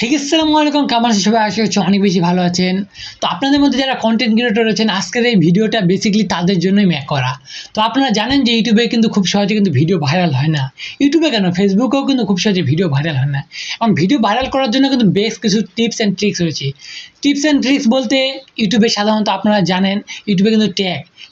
আসসালামু আলাইকুম, কেমন আছেন সবাই? আশা করছি অনেক বেশি ভালো আছেন। তো আপনাদের মধ্যে যারা কন্টেন্ট ক্রিয়েটর রয়েছেন, আজকের এই ভিডিওটা বেসিক্যালি তাদের জন্যই মেক করা। তো আপনারা জানেন যে ইউটিউবে কিন্তু খুব সহজে কিন্তু ভিডিও ভাইরাল হয় না। ইউটিউবে কেন, ফেসবুকেও কিন্তু খুব সহজে ভিডিও ভাইরাল হয় না। এবং ভিডিও ভাইরাল করার জন্য কিন্তু বেশ কিছু টিপস অ্যান্ড ট্রিক্স রয়েছে। টিপস অ্যান্ড ট্রিক্স বলতে ইউটিউবে সাধারণত আপনারা জানেন ইউটিউবে কিন্তু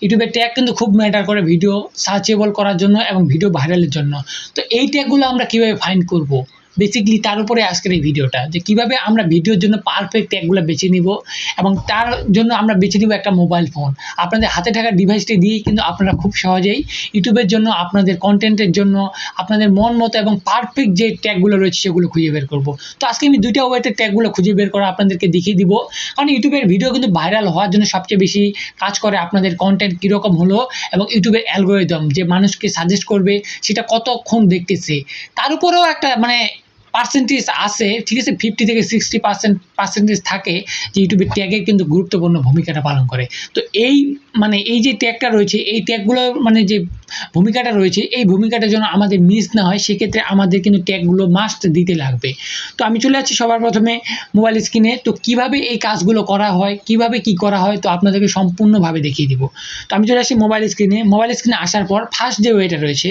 ইউটিউবের ট্যাগ কিন্তু খুব ম্যাটার করে ভিডিও সার্চেবল করার জন্য এবং ভিডিও ভাইরালের জন্য। তো এই ট্যাগগুলো আমরা কীভাবে ফাইন্ড করব, বেসিক্যালি তার উপরে আজকের এই ভিডিওটা, যে কিভাবে আমরা ভিডিওর জন্য পারফেক্ট ট্যাগগুলো বেছে নিব। এবং তার জন্য আমরা বেছে নিব একটা মোবাইল ফোন। আপনাদের হাতে থাকা ডিভাইসটি দিয়েই কিন্তু আপনারা খুব সহজেই ইউটিউবের জন্য, আপনাদের কন্টেন্টের জন্য, আপনাদের মন মতো এবং পারফেক্ট যে ট্যাগগুলো রয়েছে সেগুলো খুঁজে বের করব। তো আজকে আমি দুইটা ওয়েতে ট্যাগগুলো খুঁজে বের করা আপনাদেরকে দেখিয়ে দিব। কারণ ইউটিউবের ভিডিও কিন্তু ভাইরাল হওয়ার জন্য সবচেয়ে বেশি কাজ করে আপনাদের কন্টেন্ট কীরকম হলো এবং ইউটিউবের অ্যালগোরিদম যে মানুষকে সাজেস্ট করবে সেটা কতক্ষণ দেখতেছে, তার উপরেও একটা পার্সেন্টেজ আছে, ঠিক আছে, 50 থেকে 60% থাকে যে ইউটিউবের ট্যাগের কিন্তু গুরুত্বপূর্ণ ভূমিকাটা পালন করে। তো এই যে ট্যাগটা রয়েছে, এই ট্যাগগুলো যে ভূমিকাটা রয়েছে, এই ভূমিকাটার জন্য আমাদের মিস না হয়, সেক্ষেত্রে আমাদের কিন্তু ট্যাগগুলো মাস্ট দিতে লাগবে। তো আমি চলে যাচ্ছি সবার প্রথমে মোবাইল স্ক্রিনে। তো কিভাবে এই কাজগুলো করা হয়, কিভাবে কি করা হয়, তো আপনাদেরকে সম্পূর্ণভাবে দেখিয়ে দিব। তো আমি চলে আসছি মোবাইল স্ক্রিনে আসার পর ফার্স্ট যে ওয়েটা রয়েছে,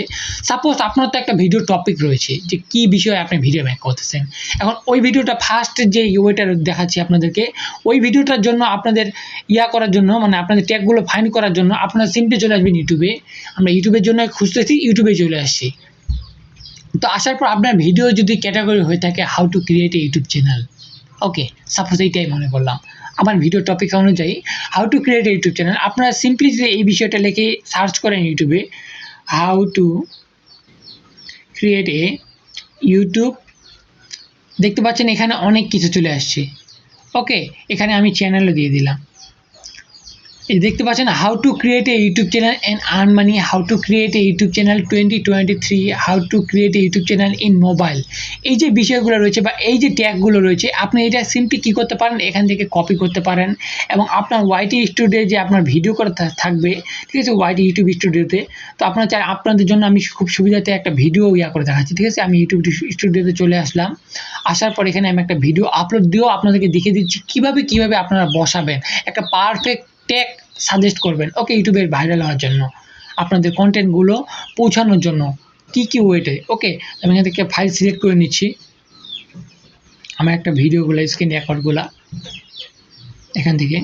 সাপোজ আপনার তো একটা ভিডিও টপিক রয়েছে যে কী বিষয়ে আপনি ভিডিও মেক করতেছেন। এখন ওই ভিডিওটা ফার্স্ট যে ওয়েটা দেখাচ্ছি আপনাদেরকে, ওই ভিডিওটার জন্য আপনাদের করার জন্য, আপনাদের ট্যাগগুলো ফাইন্ড করার জন্য আপনারা সিম্পলি চলে আসবেন ইউটিউবে। আমরা ইউটিউবের জন্য খুঁজতেছি, ইউটিউবে চলে আসছি। তো আসার পর আপনার ভিডিও যদি ক্যাটাগরি হয়ে থাকে how to create a YouTube channel, okay, suppose এইটাই মনে করলাম আমার ভিডিও টপিক অনুযায়ী how to create a YouTube channel. আপনারা সিম্পলি যদি এই বিষয়টা লিখে সার্চ করেন ইউটিউবে, how to create a YouTube, দেখতে পাচ্ছেন এখানে অনেক কিছু চলে আসছে। ওকে, এখানে আমি চ্যানেলও দিয়ে দিলাম। এই দেখতে পাচ্ছেন how to create a YouTube channel and earn money, how to create a YouTube channel 2023, how to create a YouTube channel in mobile. এই যে বিষয়গুলো রয়েছে বা এই যে ট্যাগগুলো রয়েছে, আপনি এটা সিম্পলি কী করতে পারেন, এখান থেকে কপি করতে পারেন এবং আপনার ওয়াইটি স্টুডিও যে আপনার ভিডিও করা থাকবে, ঠিক আছে, ওয়াইটি ইউটিউব স্টুডিওতে। তো আপনারা চাই, আপনাদের জন্য আমি খুব সুবিধাতে একটা ভিডিও করে দেখাচ্ছি, ঠিক আছে। আমি ইউটিউব স্টুডিওতে চলে আসলাম। আসার পর এখানে আমি একটা ভিডিও আপলোড দিয়েও আপনাদেরকে দেখিয়ে দিচ্ছি কীভাবে আপনারা বসাবেন একটা পারফেক্ট ট্যাগ সাজেস্ট করবেন, ওকে, ইউটিউবের ভাইরাল হওয়ার জন্য, আপনাদের কন্টেন্টগুলো পৌঁছানোর জন্য কী ওয়েটে। ওকে, আমি এখান থেকে ফাইল সিলেক্ট করে নিচ্ছি, আমার একটা ভিডিওগুলো স্ক্রিন রেকর্ডগুলো এখান থেকে।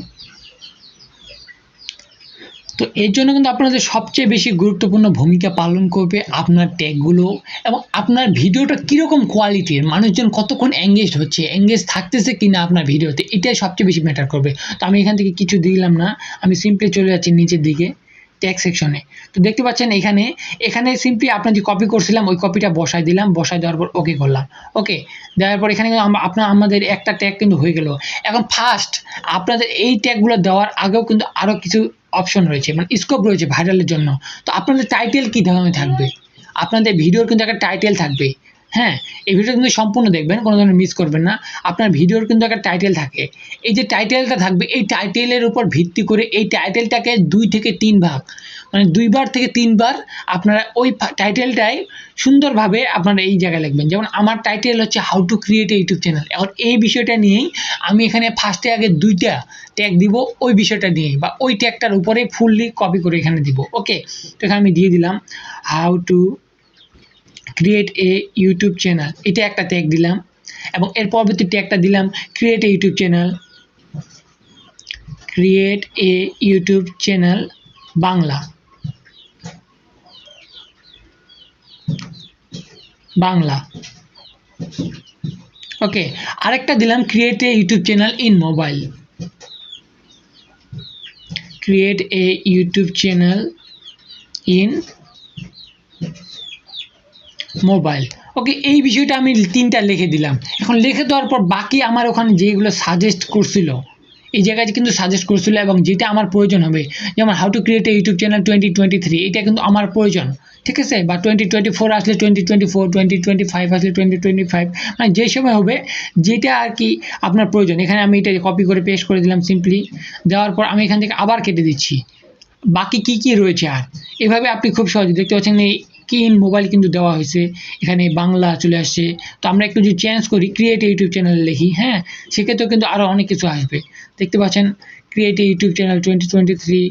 তো এর জন্য কিন্তু আপনাদের সবচেয়ে বেশি গুরুত্বপূর্ণ ভূমিকা পালন করবে আপনার ট্যাগগুলো এবং আপনার ভিডিওটা কীরকম কোয়ালিটির, মানুষজন কতক্ষণ এঙ্গেজ হচ্ছে, এঙ্গেজ থাকতেছে কি না আপনার ভিডিওতে, এটাই সবচেয়ে বেশি ম্যাটার করবে। তো আমি এখান থেকে কিছু দিলাম না, আমি সিম্পলি চলে যাচ্ছি নিচের দিকে ট্যাগ সেকশনে। তো দেখতে পাচ্ছেন এখানে সিম্পলি আপনার যে কপি করছিলাম ওই কপিটা বসাই দিলাম, বসাই দেওয়ার পর ওকে করলাম। ওকে দেওয়ার পর এখানে আমাদের একটা ট্যাগ কিন্তু হয়ে গেল। এখন ফার্স্ট আপনাদের এই ট্যাগগুলো দেওয়ার আগেও কিন্তু আরও কিছু অপশন রয়েছে, স্কোপ রয়েছে ভাইরালের জন্য। তো আপনাদের টাইটেল কী ধরনের থাকবে, আপনাদের ভিডিওর কিন্তু একটা টাইটেল থাকবে। হ্যাঁ, এই ভিডিও কিন্তু সম্পূর্ণ দেখবেন, কোনো ধরনের মিস করবেন না। আপনার ভিডিওর কিন্তু একটা টাইটেল থাকে, এই যে টাইটেলটা থাকবে, এই টাইটেলের উপর ভিত্তি করে এই টাইটেলটাকে 2 থেকে 3 ভাগ, 2বার থেকে 3বার আপনারা ওই টাইটেলটাই সুন্দরভাবে আপনারা এই জায়গায় লিখবেন। যেমন আমার টাইটেল হচ্ছে how to create a YouTube channel. এখন এই বিষয়টা নিয়েই আমি এখানে ফার্স্টে আগে 2টা ট্যাগ দিব ওই বিষয়টা নিয়েই, বা ওই ট্যাগটার উপরে ফুললি কপি করে এখানে দিব। ওকে, তো এখানে আমি দিয়ে দিলাম how to create a YouTube channel, এটা একটা ট্যাগ দিলাম এবং এর পরবর্তী ট্যাগটা দিলাম create a YouTube channel, create a YouTube channel Bangla, okay. আরেকটা দিলাম create a YouTube channel in mobile, create a YouTube channel in mobile. Okay, এই বিষয়টা আমি 3টা লিখে দিলাম। এখন লিখে দেওয়ার পর বাকি আমার ওখানে যেগুলো সাজেস্ট করছিল, এই জায়গায় কিন্তু সাজেস্ট করছিল এবং যেটা আমার প্রয়োজন হবে, যেমন how to create a YouTube channel 2023, এটা কিন্তু আমার প্রয়োজন, ঠিক আছে, বা 2024 আসলে 2024, 2025 আসলে 2025, যে সময় হবে যেটা আর কি আপনার প্রয়োজন। এখানে আমি এটা কপি করে পেস্ট করে দিলাম সিম্পলি। দেওয়ার পর আমি এখান থেকে আবার কেটে দিচ্ছি বাকি কি রয়েছে। আর এভাবে আপনি খুব সহজে দেখতে পাচ্ছেন কি ইন মোবাইল কিন্তু দেওয়া হয়েছে, এখানে বাংলা চলে আসছে। তো আমরা একটু যদি চেঞ্জ করি, ক্রিয়েট ইউটিউব চ্যানেল লিখি, হ্যাঁ, সেক্ষেত্রেও কিন্তু আরও অনেক কিছু আসবে। দেখতে পাচ্ছেন ক্রিয়েট ইউটিউব চ্যানেল 2023,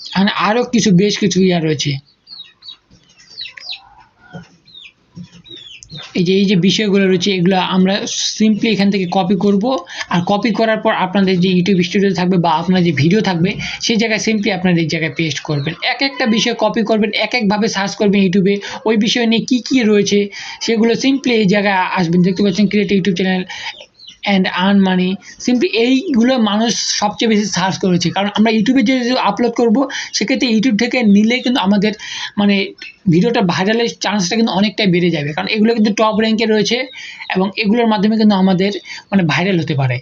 এখানে আরও কিছু বেশ কিছু রয়েছে। এই যে বিষয়গুলো রয়েছে, এগুলো আমরা সিম্পলি এখান থেকে কপি করব, আর কপি করার পর আপনাদের যে ইউটিউব স্টুডিও থাকবে বা আপনার যে ভিডিও থাকবে সেই জায়গায় সিম্পলি আপনারা এই জায়গায় পেস্ট করবেন। এক একটা বিষয় কপি করবেন, এক একভাবে সার্চ করবেন ইউটিউবে, ওই বিষয় নিয়ে কী রয়েছে সেগুলো সিম্পলি এই জায়গায় আসবেন। দেখতে পাচ্ছেন create YouTube channel and earn money, simply এইগুলো মানুষ সবচেয়ে বেশি সার্চ করেছে, কারণ আমরা ইউটিউবে যে আপলোড করব সেক্ষেত্রে ইউটিউব থেকে নিলে কিন্তু আমাদের মানে ভিডিওটা ভাইরালের চান্সটা কিন্তু অনেকটাই বেড়ে যাবে, কারণ এগুলো কিন্তু টপ র্যাঙ্কে রয়েছে এবং এগুলোর মাধ্যমে কিন্তু আমাদের মানে ভাইরাল হতে পারে।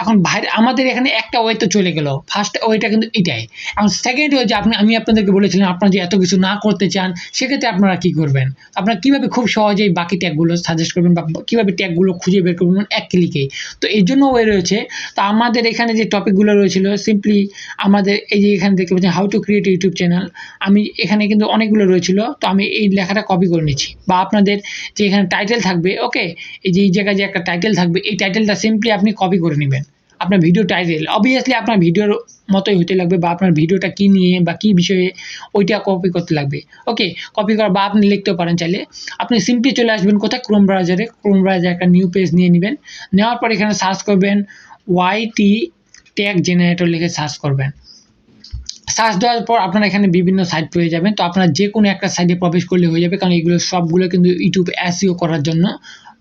এখন আমাদের এখানে একটা ওয়ে তো চলে গেল, ফার্স্ট ওয়েটা কিন্তু এটাই। এখন সেকেন্ড ওয়ে যে আমি আপনাদেরকে বলেছিলাম, আপনারা যে এত কিছু না করতে চান সেক্ষেত্রে আপনারা কী করবেন, আপনারা কীভাবে খুব সহজেই বাকি ট্যাগগুলো সাজেস্ট করবেন বা কীভাবে ট্যাগগুলো খুঁজে বের করবেন এক ক্লিকেই। তো এই জন্য ওয়ে রয়েছে। তো আমাদের এখানে যে টপিকগুলো রয়েছিল, সিম্পলি আমাদের এই যে এখানে দেখতে পাচ্ছেন how to create YouTube channel, আমি এখানে কিন্তু অনেকগুলো রয়েছিল, তো আমি এই লেখাটা কপি করে নিচ্ছি। বা আপনাদের যে এখানে টাইটেল থাকবে, ওকে, এই যে এই জায়গায় যে একটা টাইটেল থাকবে, এই টাইটেলটা সিম্পলি আপনি কপি করে নেবেন। আপনার ভিডিও টাইটেল অবভিয়াসলি আপনার ভিডিওর মতোই হতে লাগবে, বা আপনার ভিডিওটা কী নিয়ে বা কী বিষয়ে ওইটা কপি করতে লাগবে। ওকে, কপি করা বা আপনি লিখতেও পারেন চাইলে। আপনি সিম্পলি চলে আসবেন কোথায়, ক্রোম ব্রাউজারে একটা নিউ পেজ নিয়ে নেবেন। নেওয়ার পর এখানে সার্চ করবেন ওয়াইটি ট্যাগ জেনারেটর লিখে সার্চ করবেন। সার্চ দেওয়ার পর আপনারা এখানে বিভিন্ন সাইট পেয়ে যাবেন। তো আপনারা যে কোনো একটা সাইটে প্রবেশ করলে হয়ে যাবে, কারণ এগুলো সবগুলো কিন্তু ইউটিউব এসইও করার জন্য।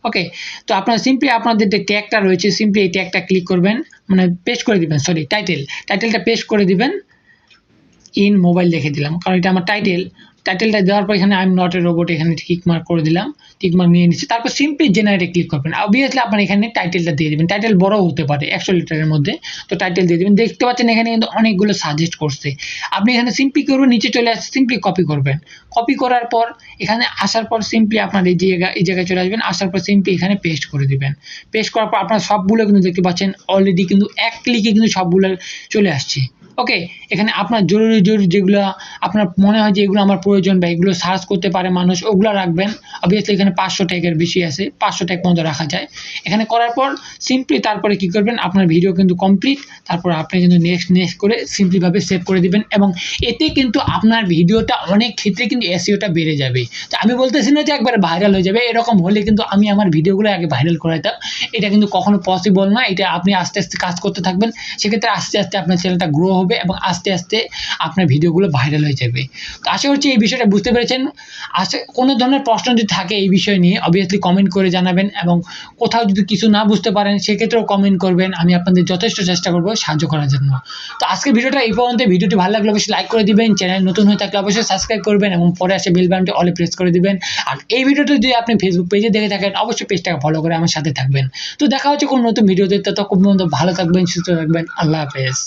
ওকে, তো আপনারা সিম্পলি আপনাদের যে ট্যাগটা রয়েছে সিম্পলি এই ট্যাগটা ক্লিক করবেন, মানে পেস্ট করে দিবেন, সরি টাইটেলটা পেস্ট করে দিবেন। ইন মোবাইল লিখে দিলাম, কারণ এটা আমার টাইটেলটা দেওয়ার পর এখানে I am not a robot এখানে টিক মার্ক করে দিলাম, টিক মার্ক নিয়ে নিচ্ছি। তারপর সিম্পলি জেনারেটে ক্লিক করবেন। অবভিয়াসলি আপনার এখানে টাইটেলটা দিয়ে দেবেন, টাইটেল বড় হতে পারে 100 লিটারের মধ্যে, তো টাইটেল দিয়ে দেবেন। দেখতে পাচ্ছেন এখানে কিন্তু অনেকগুলো সাজেস্ট করছে। আপনি এখানে সিম্পলি করবেন, নিচে চলে আসছে, সিম্পলি কপি করবেন। কপি করার পর এখানে আসার পর সিম্পলি আপনার এই জায়গায় চলে আসবেন। আসার পর সিম্পলি এখানে পেস্ট করে দিবেন। পেস্ট করার পর আপনার সবগুলো কিন্তু দেখতে পাচ্ছেন অলরেডি কিন্তু এক ক্লিকে কিন্তু সবগুলো চলে আসছে। ওকে, এখানে আপনার জরুরি যেগুলো আপনার মনে হয় যে এগুলো আমার প্রয়োজন বা এগুলো সার্চ করতে পারে মানুষ, ওগুলো রাখবেন। অবভিয়াসলি এখানে 500 ট্যাগের বেশি আছে, 500 ট্যাগ মতো রাখা যায়। এখানে করার পর সিম্পলি তারপরে কি করবেন, আপনার ভিডিও কিন্তু কমপ্লিট। তারপর আপনি কিন্তু নেক্সট করে সিম্পলিভাবে সেভ করে দিবেন, এবং এতে কিন্তু আপনার ভিডিওটা অনেক ক্ষেত্রে কিন্তু এসইওটা বেড়ে যাবে। তো আমি বলতেছি না যে একবারে ভাইরাল হয়ে যাবে, এরকম হলে কিন্তু আমি আমার ভিডিওগুলো আগে ভাইরাল করাইতাম, এটা কিন্তু কখনো পসিবল না। এটা আপনি আস্তে আস্তে কাজ করতে থাকবেন, সেক্ষেত্রে আস্তে আস্তে আপনার চ্যানেলটা গ্রো হবে এবং আস্তে আস্তে আপনার ভিডিওগুলো ভাইরাল হয়ে যাবে। তো আশা করছি এই বিষয়টা বুঝতে পেরেছেন। কোনো ধরনের প্রশ্ন যদি থাকে এই বিষয় নিয়ে অবভিয়াসলি কমেন্ট করে জানাবেন, এবং কোথাও যদি কিছু না বুঝতে পারেন সেক্ষেত্রেও কমেন্ট করবেন, আমি আপনাদের যথেষ্ট চেষ্টা করব সাহায্য করার জন্য। তো আজকের ভিডিওটা এই পর্যন্ত। ভিডিওটি ভালো লাগলে অবশ্যই লাইক করে দিবেন, চ্যানেল নতুন হয়ে থাকলে অবশ্যই সাবস্ক্রাইব করবেন এবং পরে আসে বেল বাটনটি অলে প্রেস করে দিবেন। আর এই ভিডিওটা যদি আপনি ফেসবুক পেজে দেখে থাকেন অবশ্যই পেজটাকে ফলো করে আমার সাথে থাকবেন। তো দেখা হচ্ছে কোনো নতুন ভিডিওতে, ততক্ষণ পর্যন্ত ভালো থাকবেন, সুস্থ থাকবেন। আল্লাহ হাফেজ।